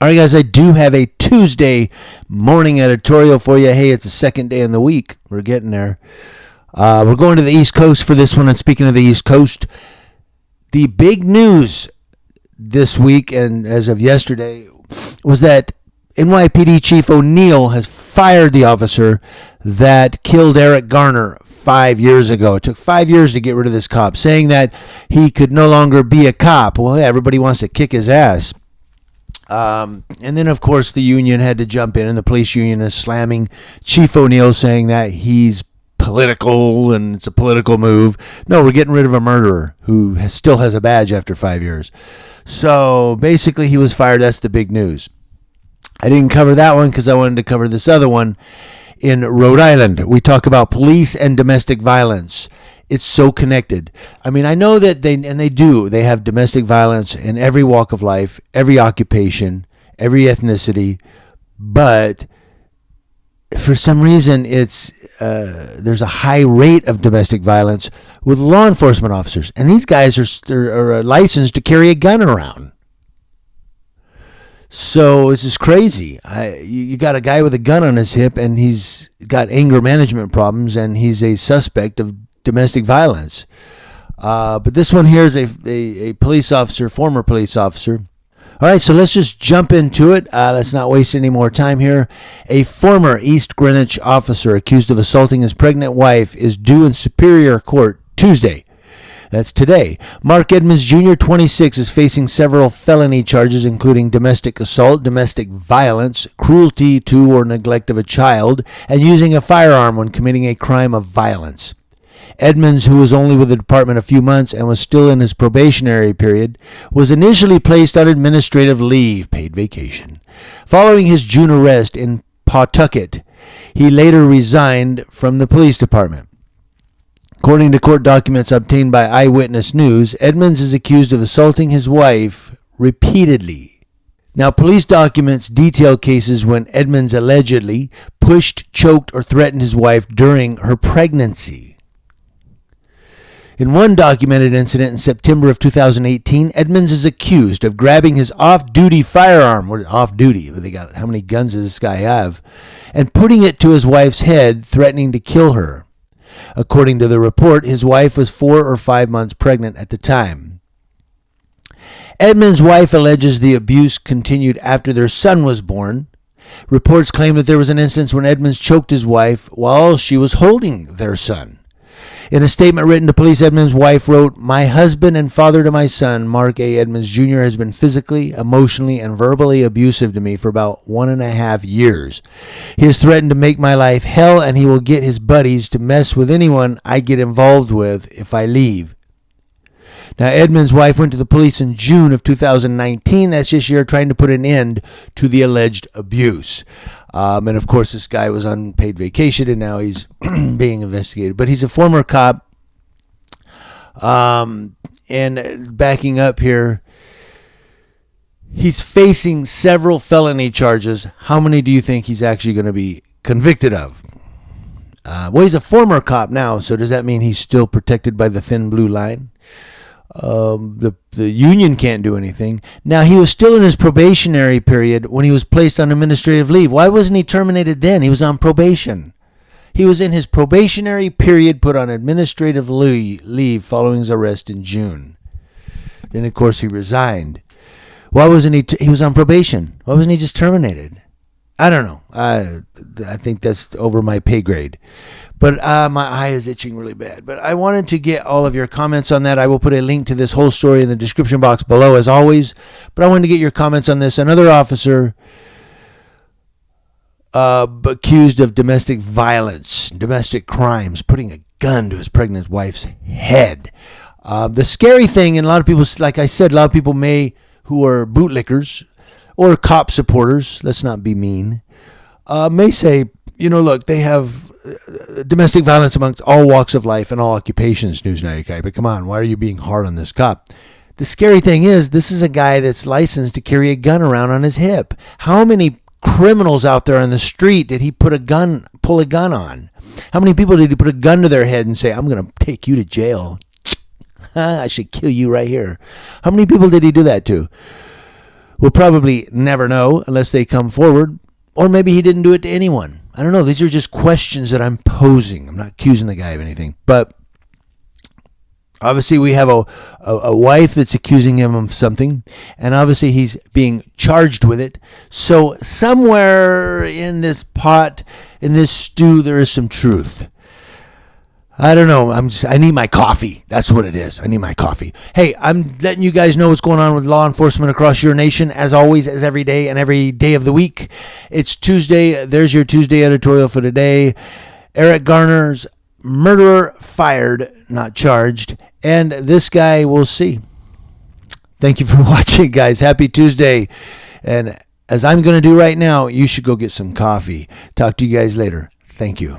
All right, guys, I do have a Tuesday morning editorial for you. Hey, it's the second day in the week. We're getting there. We're going to the East Coast for this one. And speaking of the East Coast, the big news this week and as of yesterday was that NYPD Chief O'Neill has fired the officer that killed Eric Garner 5 years ago. It took 5 years to get rid of this cop, saying that he could no longer be a cop. Well, yeah, everybody wants to kick his ass. And then, of course, the union had to jump in, and the police union is slamming Chief O'Neill, saying that he's political and it's a political move. No, we're getting rid of a murderer who still has a badge after 5 years. So basically, he was fired. That's the big news. I didn't cover that one because I wanted to cover this other one. In Rhode Island, we talk about police and domestic violence. It's so connected. I mean, I know that they have domestic violence in every walk of life, every occupation, every ethnicity, but for some reason there's a high rate of domestic violence with law enforcement officers, and these guys are licensed to carry a gun around. So this is crazy. You got a guy with a gun on his hip, and he's got anger management problems, and he's a suspect of domestic violence. But this one here is a police officer, former police officer. All right, so let's just jump into it. Let's not waste any more time here. A former East Greenwich officer accused of assaulting his pregnant wife is due in Superior Court Tuesday. That's today. Mark.Edmonds Jr., 26, is facing several felony charges, including domestic assault, domestic violence, cruelty to or neglect of a child, and using a firearm when committing a crime of violence. Edmonds, who was only with the department a few months and was still in his probationary period, was initially placed on administrative leave, paid vacation. Following his June arrest in Pawtucket, he later resigned from the police department. According to court documents obtained by Eyewitness News, Edmonds is accused of assaulting his wife repeatedly. Now, police documents detail cases when Edmonds allegedly pushed, choked, or threatened his wife during her pregnancy. In one documented incident in September of 2018, Edmonds is accused of grabbing his off-duty firearm, or off-duty, how many guns does this guy have, and putting it to his wife's head, threatening to kill her. According to the report, his wife was 4 or 5 months pregnant at the time. Edmonds' wife alleges the abuse continued after their son was born. Reports claim that there was an instance when Edmonds choked his wife while she was holding their son. In a statement written to police, Edmonds' wife wrote, "My husband and father to my son, Mark A. Edmonds Jr., has been physically, emotionally, and verbally abusive to me for about 1.5 years. He has threatened to make my life hell, and he will get his buddies to mess with anyone I get involved with if I leave." Now, Edmonds' wife went to the police in June of 2019, that's this year, trying to put an end to the alleged abuse. And of course, this guy was on paid vacation, and now he's being investigated. But he's a former cop. And backing up here, he's facing several felony charges. How many do you think he's actually going to be convicted of? Well, he's a former cop now, so does that mean he's still protected by the thin blue line? The union can't do anything. Now, he was still in his probationary period when he was placed on administrative leave. Why wasn't he terminated then? He was on probation. He was in his probationary period, put on administrative leave following his arrest in June. Then, of course, he resigned. Why wasn't he? He was on probation. Why wasn't he just terminated? I don't know. I think that's over my pay grade. But my eye is itching really bad. But I wanted to get all of your comments on that. I will put a link to this whole story in the description box below, as always. But I wanted to get your comments on this. Another officer accused of domestic violence, domestic crimes, putting a gun to his pregnant wife's head. The scary thing, and a lot of people, like I said, a lot of people who are bootlickers or cop supporters, let's not be mean, may say, look, they have domestic violence amongst all walks of life and all occupations, News 90K. But come on, why are you being hard on this cop? The scary thing is, this is a guy that's licensed to carry a gun around on his hip. How many criminals out there on the street did he pull a gun on? How many people did he put a gun to their head and say, "I'm going to take you to jail. I should kill you right here"? How many people did he do that to? We'll probably never know unless they come forward, or maybe he didn't do it to anyone. I don't know. These are just questions that I'm posing. I'm not accusing the guy of anything. But obviously we have a wife that's accusing him of something, and obviously he's being charged with it. So somewhere in this pot, in this stew, there is some truth. I don't know. I need my coffee. That's what it is. I need my coffee. Hey, I'm letting you guys know what's going on with law enforcement across your nation, as always, as every day and every day of the week. It's Tuesday. There's your Tuesday editorial for today. Eric Garner's murderer fired, not charged. And this guy, we'll see. Thank you for watching, guys. Happy Tuesday. And as I'm going to do right now, you should go get some coffee. Talk to you guys later. Thank you.